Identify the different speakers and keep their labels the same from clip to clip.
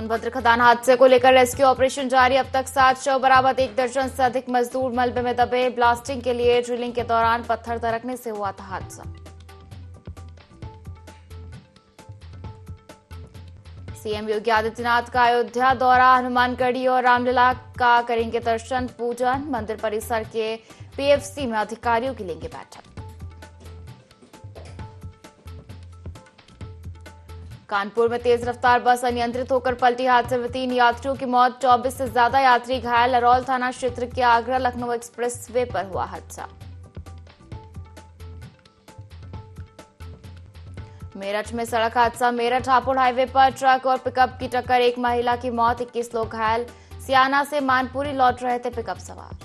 Speaker 1: सोनभद्र खदान हादसे को लेकर रेस्क्यू ऑपरेशन जारी। अब तक 7 शव बरामद, 1 दर्जन से अधिक मजदूर मलबे में दबे। ब्लास्टिंग के लिए ड्रिलिंग के दौरान पत्थर दरकने से हुआ था हादसा। सीएम योगी आदित्यनाथ का अयोध्या दौरा, हनुमानगढ़ी और रामलला का करेंगे दर्शन पूजन। मंदिर परिसर के पीएफसी में अधिकारियों की लेंगे बैठक। कानपुर में तेज रफ्तार बस अनियंत्रित होकर पलटी, हादसे में 3 यात्रियों की मौत, 24 से ज्यादा यात्री घायल। अरौल थाना क्षेत्र के आगरा लखनऊ एक्सप्रेस वे पर हुआ हादसा। मेरठ में सड़क हादसा, मेरठ हापुड़ हाईवे पर ट्रक और पिकअप की टक्कर, 1 महिला की मौत, 21 लोग घायल। सियाना से मानपुरी लौट रहे थे पिकअप सवार।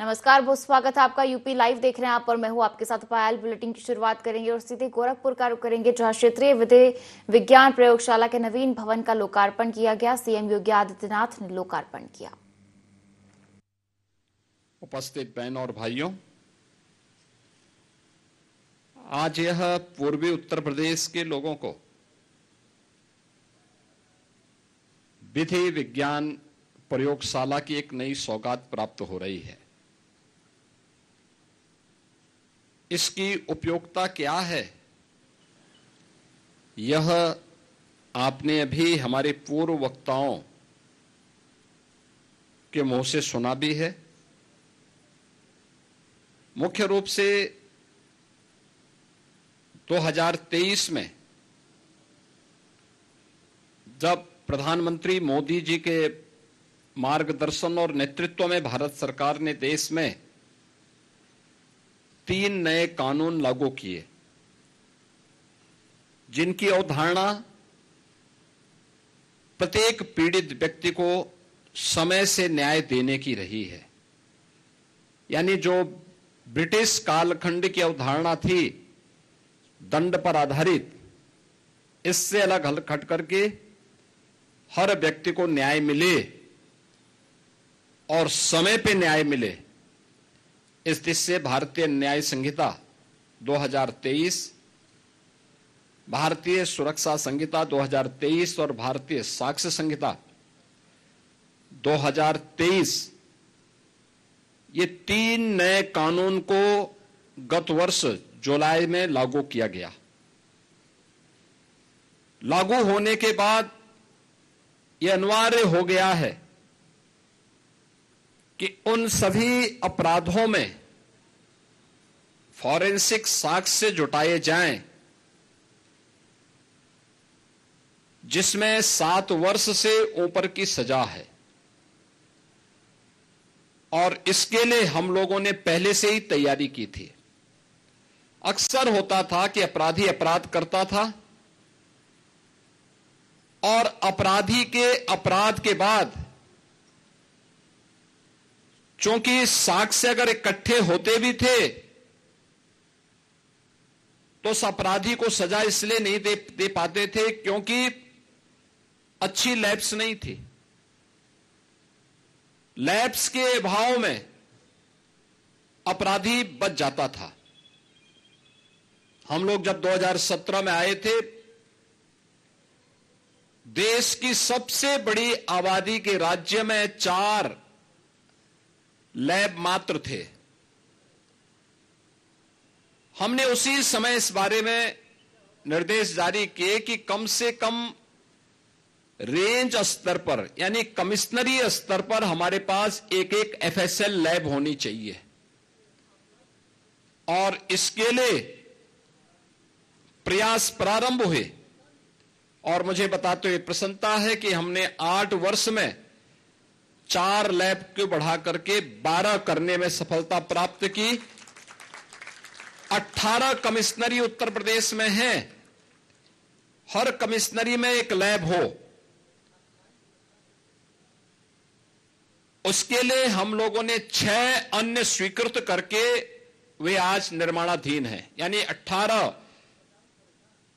Speaker 1: नमस्कार, बहुत स्वागत है आपका। यूपी लाइव देख रहे हैं आप और मैं हूं आपके साथ पायल। बुलेटिन की शुरुआत करेंगे और सीधे गोरखपुर का रुख करेंगे, जहां क्षेत्रीय विधि विज्ञान प्रयोगशाला के नवीन भवन का लोकार्पण किया गया। सीएम योगी आदित्यनाथ ने लोकार्पण किया।
Speaker 2: उपस्थित बहनों और भाइयों, आज यह पूर्वी उत्तर प्रदेश के लोगों को विधि विज्ञान प्रयोगशाला की एक नई सौगात प्राप्त हो रही है। इसकी उपयोगिता क्या है, यह आपने अभी हमारे पूर्व वक्ताओं के मुंह से सुना भी है। मुख्य रूप से 2023 में जब प्रधानमंत्री मोदी जी के मार्गदर्शन और नेतृत्व में भारत सरकार ने देश में 3 नए कानून लागू किए, जिनकी अवधारणा प्रत्येक पीड़ित व्यक्ति को समय से न्याय देने की रही है। यानी जो ब्रिटिश कालखंड की अवधारणा थी दंड पर आधारित, इससे अलग हट करके हर व्यक्ति को न्याय मिले और समय पे न्याय मिले, इस दिशा से भारतीय न्याय संहिता 2023, भारतीय सुरक्षा संहिता 2023 और भारतीय साक्ष्य संहिता 2023, ये 3 नए कानून को गत वर्ष जुलाई में लागू किया गया। लागू होने के बाद यह अनिवार्य हो गया है कि उन सभी अपराधों में फॉरेंसिक साक्ष्य जुटाए जाएं जिसमें 7 वर्ष से ऊपर की सजा है। और इसके लिए हम लोगों ने पहले से ही तैयारी की थी। अक्सर होता था कि अपराधी अपराध करता था और अपराधी के अपराध के बाद चूंकि साक्ष्य अगर इकट्ठे होते भी थे तो उस अपराधी को सजा इसलिए नहीं दे पाते थे क्योंकि अच्छी लैब्स नहीं थी। लैब्स के अभाव में अपराधी बच जाता था। हम लोग जब 2017 में आए थे, देश की सबसे बड़ी आबादी के राज्य में 4 लैब मात्र थे। हमने उसी समय इस बारे में निर्देश जारी किए कि कम से कम रेंज स्तर पर, यानी कमिश्नरी स्तर पर हमारे पास एक एफएसएल लैब होनी चाहिए। और इसके लिए प्रयास प्रारंभ हुए और मुझे बताते हुए प्रसन्नता है कि हमने 8 वर्ष में 4 लैब को बढ़ा करके 12 करने में सफलता प्राप्त की। 18 कमिश्नरी उत्तर प्रदेश में हैं, हर कमिश्नरी में एक लैब हो। उसके लिए हम लोगों ने 6 अन्य स्वीकृत करके वे आज निर्माणाधीन हैं। यानी 18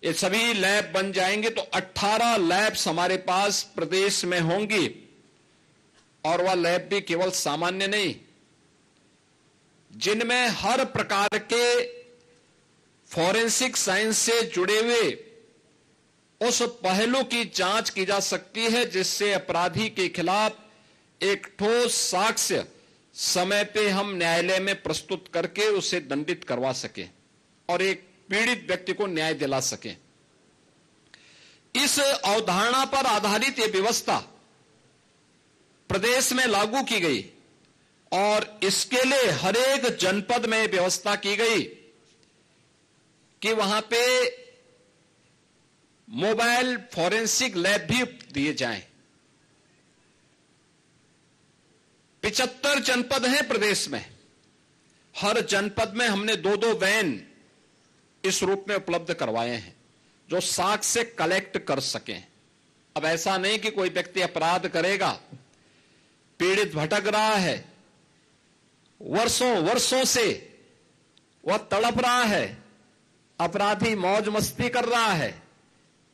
Speaker 2: ये सभी लैब बन जाएंगे तो 18 लैब्स हमारे पास प्रदेश में होंगी। और वह लैब भी केवल सामान्य नहीं, जिनमें हर प्रकार के फॉरेंसिक साइंस से जुड़े हुए उस पहलू की जांच की जा सकती है जिससे अपराधी के खिलाफ एक ठोस साक्ष्य समय पे हम न्यायालय में प्रस्तुत करके उसे दंडित करवा सके और एक पीड़ित व्यक्ति को न्याय दिला सके। इस अवधारणा पर आधारित यह व्यवस्था प्रदेश में लागू की गई और इसके लिए हर एक जनपद में व्यवस्था की गई कि वहां पे मोबाइल फॉरेंसिक लैब भी दिए जाएं। 75 जनपद हैं प्रदेश में। हर जनपद में हमने 2-2 वैन इस रूप में उपलब्ध करवाए हैं जो साक्ष्य कलेक्ट कर सकें। अब ऐसा नहीं कि कोई व्यक्ति अपराध करेगा, पीड़ित भटक रहा है, वर्षों से वह तड़प रहा है, अपराधी मौज मस्ती कर रहा है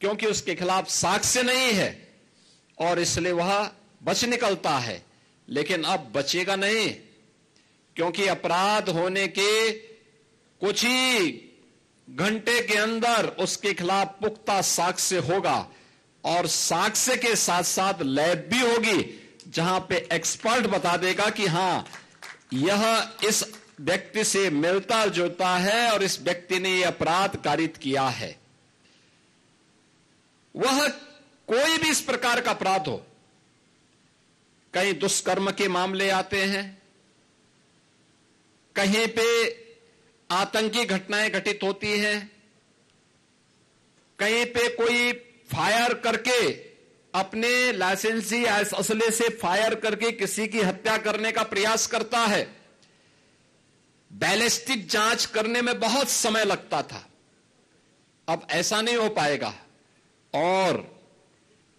Speaker 2: क्योंकि उसके खिलाफ साक्ष्य नहीं है और इसलिए वह बच निकलता है, लेकिन अब बचेगा नहीं क्योंकि अपराध होने के कुछ ही घंटे के अंदर उसके खिलाफ पुख्ता साक्ष्य होगा और साक्ष्य के साथ साथ लैब भी होगी जहां पे एक्सपर्ट बता देगा कि हां यह इस व्यक्ति से मिलता जुलता है और इस व्यक्ति ने यह अपराध कारित किया है। वह कोई भी इस प्रकार का अपराध हो, कहीं दुष्कर्म के मामले आते हैं, कहीं पे आतंकी घटनाएं घटित होती हैं, कहीं पे कोई फायर करके अपने लाइसेंसी असले से फायर करके किसी की हत्या करने का प्रयास करता है। बैलिस्टिक जांच करने में बहुत समय लगता था, अब ऐसा नहीं हो पाएगा और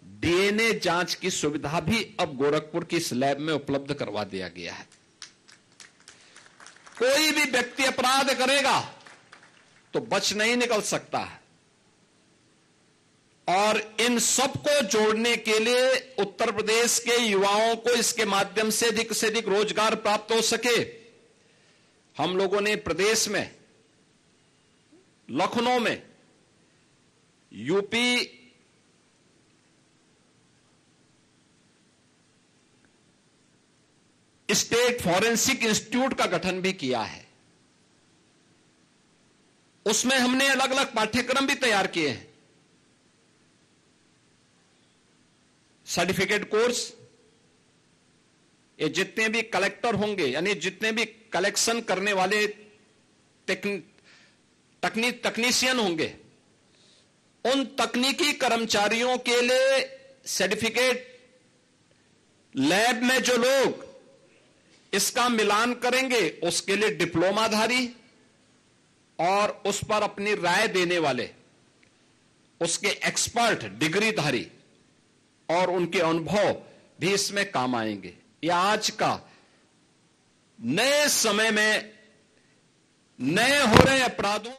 Speaker 2: डीएनए जांच की सुविधा भी अब गोरखपुर की इस लैब में उपलब्ध करवा दिया गया है। कोई भी व्यक्ति अपराध करेगा तो बच नहीं निकल सकता है और इन सबको जोड़ने के लिए उत्तर प्रदेश के युवाओं को इसके माध्यम से अधिक रोजगार प्राप्त हो सके, हम लोगों ने प्रदेश में लखनऊ में यूपी स्टेट फॉरेंसिक इंस्टीट्यूट का गठन भी किया है। उसमें हमने अलग अलग पाठ्यक्रम भी तैयार किए हैं, सर्टिफिकेट कोर्स। ये जितने भी कलेक्टर होंगे यानी जितने भी कलेक्शन करने वाले तकनीशियन होंगे, उन तकनीकी कर्मचारियों के लिए सर्टिफिकेट लैब में जो लोग इसका मिलान करेंगे उसके लिए डिप्लोमाधारी और उस पर अपनी राय देने वाले उसके एक्सपर्ट डिग्रीधारी और उनके अनुभव भी इसमें काम आएंगे। यह आज का नए समय में नए हो रहे अपराधों।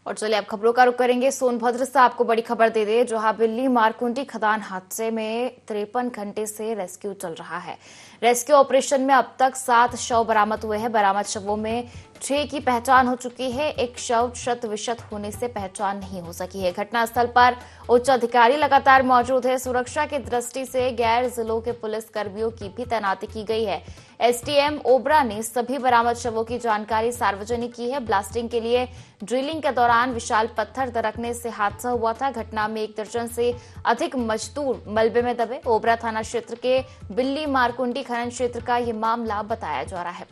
Speaker 1: और चलिए अब खबरों का रुख करेंगे सोनभद्र से। आपको बड़ी खबर दे दे, जहां बिल्ली मारकुंडी खदान हादसे में 53 घंटे से रेस्क्यू चल रहा है। रेस्क्यू ऑपरेशन में अब तक 7 शव बरामद हुए हैं। बरामद शवों में 6 की पहचान हो चुकी है। एक शव शत विशत होने से पहचान नहीं हो सकी है। घटनास्थल पर उच्च अधिकारी लगातार मौजूद है। सुरक्षा की दृष्टि से गैर जिलों के पुलिस कर्मियों की भी तैनाती की गई है। एसडीएम ओबरा ने सभी बरामद शवों की जानकारी सार्वजनिक की है। ब्लास्टिंग के लिए ड्रिलिंग के दौरान विशाल पत्थर दरकने से हादसा हुआ था। घटना में 1 दर्जन से अधिक मजदूर मलबे में दबे। ओबरा थाना क्षेत्र के बिल्ली मारकुंडी खनन क्षेत्र का ये मामला बताया जा रहा है।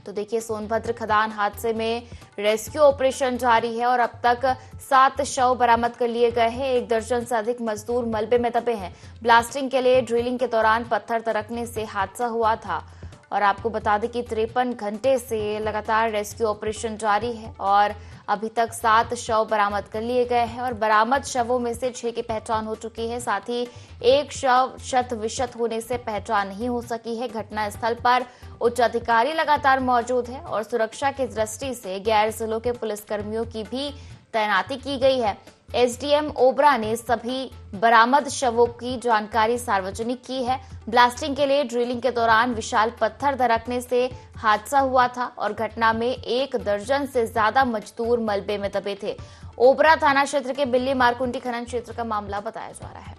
Speaker 1: तो देखिए, सोनभद्र खदान हादसे में रेस्क्यू ऑपरेशन जारी है और अब तक 7 शव बरामद कर लिए गए हैं। 1 दर्जन से अधिक मजदूर मलबे में दबे हैं। ब्लास्टिंग के लिए ड्रिलिंग के दौरान पत्थर दरकने से हादसा हुआ था। और आपको बता दें कि 53 घंटे से लगातार रेस्क्यू ऑपरेशन जारी है और अभी तक 7 शव बरामद कर लिए गए हैं और बरामद शवों में से 6 की पहचान हो चुकी है। साथ ही एक शव शत विशत होने से पहचान नहीं हो सकी है। घटनास्थल पर उच्च अधिकारी लगातार मौजूद है और सुरक्षा की दृष्टि से गैर जिलों के पुलिसकर्मियों की भी तैनाती की गई है। एसडीएम ओबरा ने सभी बरामद शवों की जानकारी सार्वजनिक की है। ब्लास्टिंग के लिए ड्रिलिंग के दौरान विशाल पत्थर दरकने से हादसा हुआ था और घटना में 1 दर्जन से ज्यादा मजदूर मलबे में दबे थे। ओबरा थाना क्षेत्र के बिल्ली मारकुंडी खनन क्षेत्र का मामला बताया जा रहा है।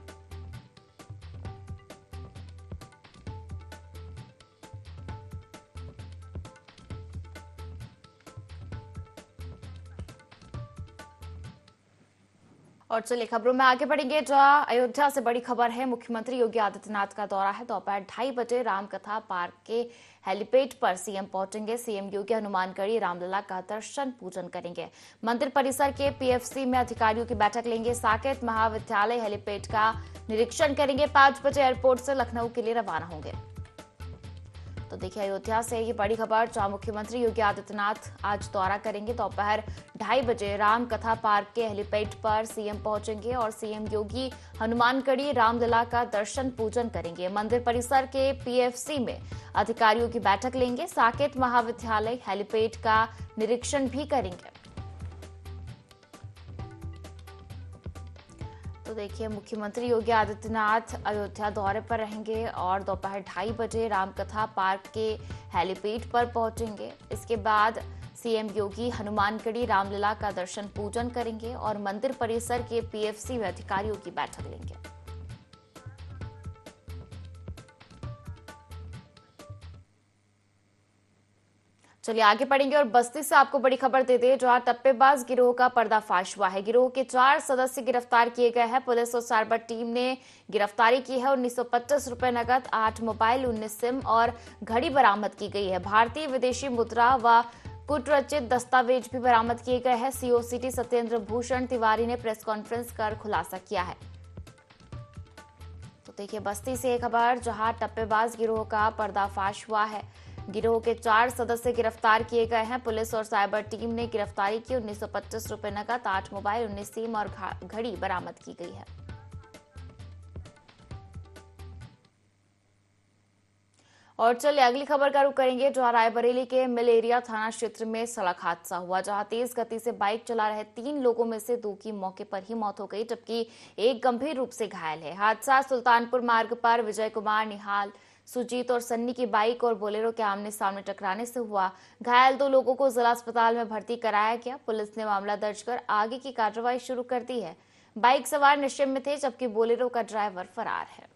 Speaker 1: और चलिए खबरों में आगे बढ़ेंगे, जहां अयोध्या से बड़ी खबर है। मुख्यमंत्री योगी आदित्यनाथ का दौरा है। दोपहर 2:30 बजे रामकथा पार्क के हेलीपैड पर सीएम पहुंचेंगे। सीएम योगी हनुमानगढ़ी रामलला का दर्शन पूजन करेंगे। मंदिर परिसर के पीएफसी में अधिकारियों की बैठक लेंगे। साकेत महाविद्यालय हेलीपैड का निरीक्षण करेंगे। 5 बजे एयरपोर्ट से लखनऊ के लिए रवाना होंगे। तो देखिए अयोध्या से ये बड़ी खबर, जहां मुख्यमंत्री योगी आदित्यनाथ आज दौरा करेंगे। दोपहर 2:30 बजे रामकथा पार्क के हेलीपैड पर सीएम पहुंचेंगे और सीएम योगी हनुमानगढ़ी रामलला का दर्शन पूजन करेंगे। मंदिर परिसर के पीएफसी में अधिकारियों की बैठक लेंगे। साकेत महाविद्यालय हेलीपैड का निरीक्षण भी करेंगे। तो देखिए मुख्यमंत्री योगी आदित्यनाथ अयोध्या दौरे पर रहेंगे और दोपहर 2:30 बजे रामकथा पार्क के हेलीपैड पर पहुंचेंगे। इसके बाद सीएम योगी हनुमानगढ़ी रामलला का दर्शन पूजन करेंगे और मंदिर परिसर के पीएफसी में अधिकारियों की बैठक लेंगे। चलिए आगे बढ़ेंगे और बस्ती से आपको बड़ी खबर दे दें, जहां टप्पेबाज गिरोह का पर्दाफाश हुआ है। गिरोह के 4 सदस्य गिरफ्तार किए गए हैं। पुलिस और साइबर टीम ने गिरफ्तारी की है। 1925 रुपए नकद, 8 मोबाइल, 19 सिम और घड़ी बरामद की गई है। भारतीय विदेशी मुद्रा व कुटरचित दस्तावेज भी बरामद किए गए हैं। सीओ सिटी सत्येंद्र भूषण तिवारी ने प्रेस कॉन्फ्रेंस कर खुलासा किया है। तो देखिए बस्ती से एक खबर, जहां टप्पेबाज गिरोह का पर्दाफाश हुआ है। गिरोह के 4 सदस्य गिरफ्तार किए गए हैं। पुलिस और साइबर टीम ने गिरफ्तारी की। 1925 रुपए नकद, 8 मोबाइल, 19 सिम और घड़ी बरामद की गई है। और चलिए अगली खबर का रुख करेंगे, जहां रायबरेली के मिल एरिया थाना क्षेत्र में सड़क हादसा हुआ, जहां तेज गति से बाइक चला रहे 3 लोगों में से 2 की मौके पर ही मौत हो गई, जबकि एक गंभीर रूप से घायल है। हादसा सुल्तानपुर मार्ग पर विजय कुमार, निहाल, सुजीत और सन्नी की बाइक और बोलेरो के आमने सामने टकराने से हुआ। घायल 2 लोगों को जिला अस्पताल में भर्ती कराया गया। पुलिस ने मामला दर्ज कर आगे की कार्रवाई शुरू कर दी है। बाइक सवार नशे में थे, जबकि बोलेरो का ड्राइवर फरार है।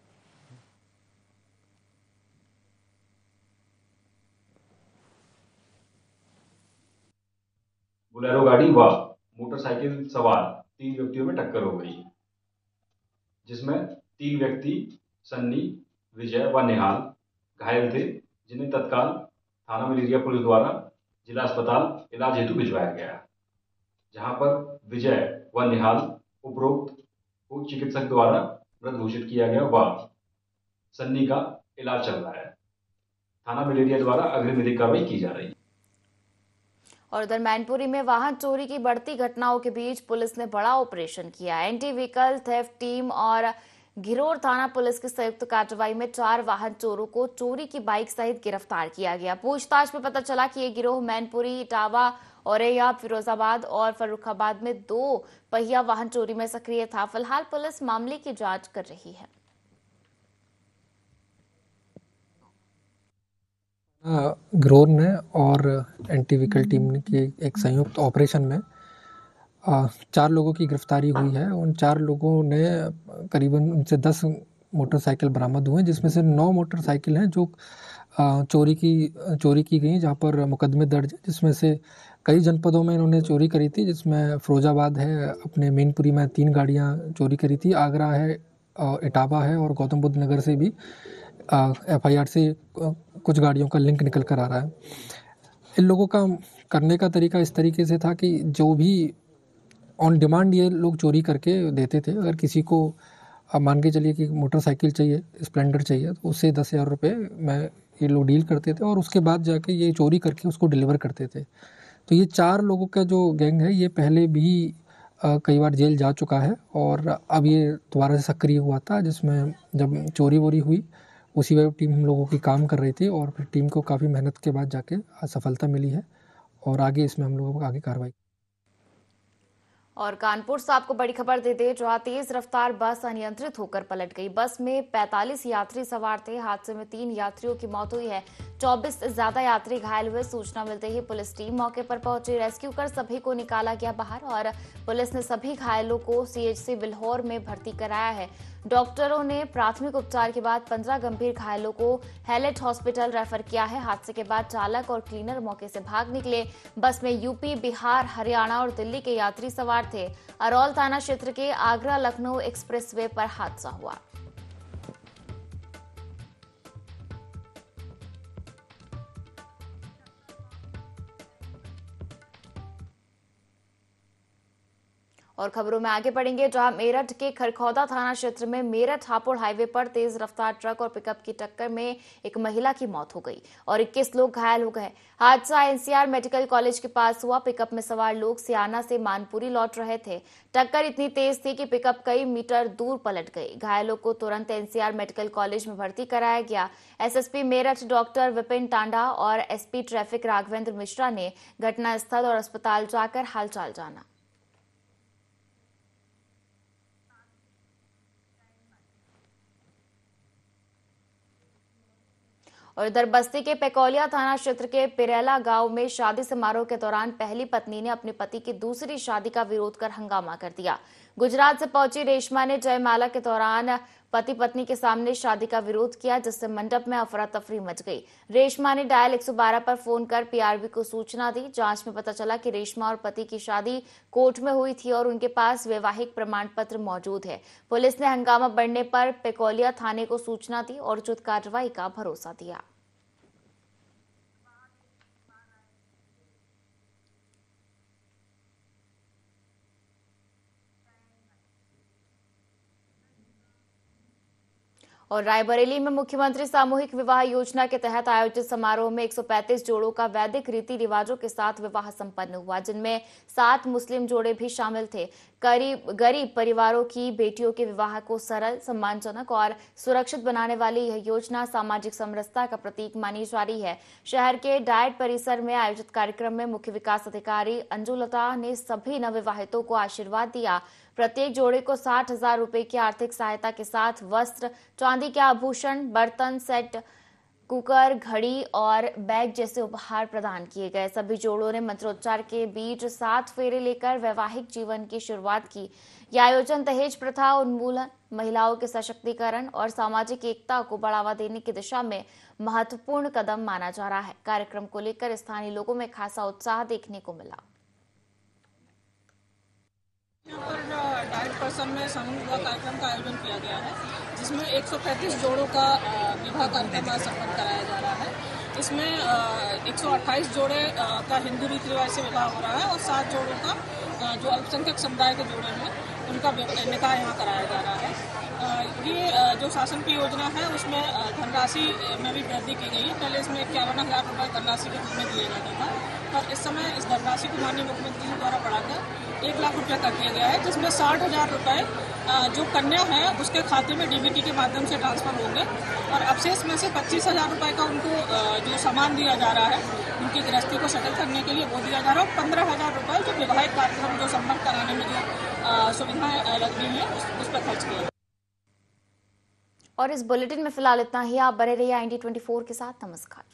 Speaker 3: बोलेरो गाड़ी व मोटरसाइकिल सवार 3 व्यक्तियों में टक्कर हो गई, जिसमें 3 व्यक्ति सन्नी, विजय व निहाल घायल थे, जिन्हें तत्काल थाना मिल एरिया पुलिस द्वारा जिला अस्पताल इलाज हेतु भिजवाया गया, जहां पर विजय व निहाल उपरोक्त को चिकित्सक द्वारा मृत घोषित किया गया व सन्नी का इलाज चल रहा है। थाना मिल एरिया द्वारा अग्रिम विधिक कार्रवाई की जा रही है।
Speaker 1: और उधर मैनपुरी में वाहन चोरी की बढ़ती घटनाओं के बीच पुलिस ने बड़ा ऑपरेशन किया। एंटी व्हीकल थेफ्ट टीम और घिरोर थाना पुलिस की संयुक्त कार्रवाई में 4 वाहन चोरों को चोरी की बाइक सहित गिरफ्तार किया गया। पूछताछ में पता चला कि ये गिरोह मैनपुरी, इटावा, औरैया, फिरोजाबाद और फर्रुखाबाद में 2 पहिया वाहन चोरी में सक्रिय था। फिलहाल पुलिस मामले की जांच कर रही है।
Speaker 4: गिरोह ने और एंटी व्हीकल टीम के एक संयुक्त ऑपरेशन में 4 लोगों की गिरफ्तारी हुई है। उन 4 लोगों ने करीबन उनसे 10 मोटरसाइकिल बरामद हुए, जिसमें से 9 मोटरसाइकिल हैं जो चोरी की गई, जहां पर मुकदमे दर्ज है, जिसमें से कई जनपदों में इन्होंने चोरी करी थी, जिसमें फिरोजाबाद है, अपने मैनपुरी में 3 गाड़ियां चोरी करी थी, आगरा है, इटावा है और गौतम बुद्ध नगर से भी FIR से कुछ गाड़ियों का लिंक निकल कर आ रहा है। इन लोगों का करने का तरीका इस तरीके से था कि जो भी ऑन डिमांड ये लोग चोरी करके देते थे। अगर किसी को मान के चलिए कि मोटरसाइकिल चाहिए, स्प्लेंडर चाहिए, तो उससे 10,000 रुपये में ये लोग डील करते थे और उसके बाद जाके ये चोरी करके उसको डिलीवर करते थे। तो ये 4 लोगों का जो गैंग है, ये पहले भी कई बार जेल जा चुका है और अब ये दोबारा से सक्रिय हुआ था, जिसमें जब चोरी वोरी हुई उसी वक्त टीम हम लोगों की काम कर रही थी और फिर टीम को काफ़ी मेहनत के बाद जाके सफलता मिली है और आगे इसमें हम लोगों को आगे कार्रवाई।
Speaker 1: और कानपुर से आपको बड़ी खबर दे दे, जहां तेज रफ्तार बस अनियंत्रित होकर पलट गई। बस में 45 यात्री सवार थे। हादसे में 3 यात्रियों की मौत हुई है, 24 से ज्यादा यात्री घायल हुए। सूचना मिलते ही पुलिस टीम मौके पर पहुंची। रेस्क्यू कर सभी को निकाला गया बाहर और पुलिस ने सभी घायलों को सीएचसी बिल्हौर में भर्ती कराया है। डॉक्टरों ने प्राथमिक उपचार के बाद 15 गंभीर घायलों को हैलेट हॉस्पिटल रेफर किया है। हादसे के बाद चालक और क्लीनर मौके से भाग निकले। बस में यूपी, बिहार, हरियाणा और दिल्ली के यात्री सवार थे। अरौल थाना क्षेत्र के आगरा लखनऊ एक्सप्रेसवे पर हादसा हुआ। और खबरों में आगे बढ़ेंगे, जहां मेरठ के खरखौदा थाना क्षेत्र में मेरठ हापुड़ हाईवे पर तेज रफ्तार ट्रक और पिकअप की टक्कर में एक महिला की मौत हो गई और 21 लोग घायल हो गए। हादसा एनसीआर मेडिकल कॉलेज के पास हुआ। पिकअप में सवार लोग सियाना से मानपुरी लौट रहे थे। टक्कर इतनी तेज थी कि पिकअप कई मीटर दूर पलट गई। घायलों को तुरंत एनसीआर मेडिकल कॉलेज में भर्ती कराया गया। एसएसपी मेरठ डॉक्टर विपिन टांडा और एसपी ट्रैफिक राघवेंद्र मिश्रा ने घटनास्थल और अस्पताल जाकर हालचाल जाना। और इधर बस्ती के पेकौलिया थाना क्षेत्र के पिरेला गांव में शादी समारोह के दौरान पहली पत्नी ने अपने पति की दूसरी शादी का विरोध कर हंगामा कर दिया। गुजरात से पहुंची रेशमा ने जयमाला के दौरान पति पत्नी के सामने शादी का विरोध किया, जिससे मंडप में अफरा तफरी मच गई। रेशमा ने डायल 112 पर फोन कर पीआरबी को सूचना दी। जांच में पता चला कि रेशमा और पति की शादी कोर्ट में हुई थी और उनके पास वैवाहिक प्रमाण पत्र मौजूद है। पुलिस ने हंगामा बढ़ने पर पेकौलिया थाने को सूचना दी और उचित कार्रवाई का भरोसा दिया। और रायबरेली में मुख्यमंत्री सामूहिक विवाह योजना के तहत आयोजित समारोह में 135 जोड़ों का वैदिक रीति रिवाजों के साथ विवाह संपन्न हुआ, जिनमें 7 मुस्लिम जोड़े भी शामिल थे। गरीब परिवारों की बेटियों के विवाह को सरल, सम्मानजनक और सुरक्षित बनाने वाली यह योजना सामाजिक समरसता का प्रतीक मानी जा रही है। शहर के डायट परिसर में आयोजित कार्यक्रम में मुख्य विकास अधिकारी अंजुलता ने सभी नवविवाहितों को आशीर्वाद दिया। प्रत्येक जोड़े को 60,000 रुपए की आर्थिक सहायता के साथ वस्त्र, चांदी के आभूषण, बर्तन सेट, कुकर, घड़ी और बैग जैसे उपहार प्रदान किए गए। सभी जोड़ों ने मंत्रोच्चार के बीच 7 फेरे लेकर वैवाहिक जीवन की शुरुआत की। यह आयोजन दहेज प्रथा उन्मूलन, महिलाओं के सशक्तिकरण और सामाजिक एकता को बढ़ावा देने की दिशा में महत्वपूर्ण कदम माना जा रहा है। कार्यक्रम को लेकर स्थानीय लोगों में खासा उत्साह देखने को मिला।
Speaker 5: यहाँ पर डाइट पर्सन में सामूहिक विवाह कार्यक्रम का आयोजन किया गया है, जिसमें 135 जोड़ों का विवाह कार्यक्रम संपन्न कराया जा रहा है। इसमें 128 जोड़े का हिंदू रीति रिवाज से विवाह हो रहा है और 7 जोड़ों का जो अल्पसंख्यक समुदाय के जोड़े हैं उनका निकाह यहाँ कराया जा रहा है। ये जो शासन की योजना है उसमें धनराशि में भी वृद्धि की गई है। पहले इसमें 51,000 रुपये धनराशि के रूप में दिया जाता था, पर इस समय इस धनराशि को माननीय मुख्यमंत्री जी द्वारा बढ़ाकर 1 लाख रुपये कर दिया गया है, जिसमें 60,000 रुपये जो कन्या है उसके खाते में डीबीटी के माध्यम से ट्रांसफर होंगे और अवशेष में से 25,000 रुपये का उनको जो सामान दिया जा रहा है उनकी गृहस्थी को सेटल करने के लिए वो दिया जा रहा है और 15,000 रुपये जो विवाहिक कार्यक्रम जो संपन्न कराने में जो सुविधाएं लग रही हैं उस पर खर्च किया।
Speaker 1: और इस बुलेटिन में फिलहाल इतना ही। आप बने रहिए IND 24 के साथ। नमस्कार।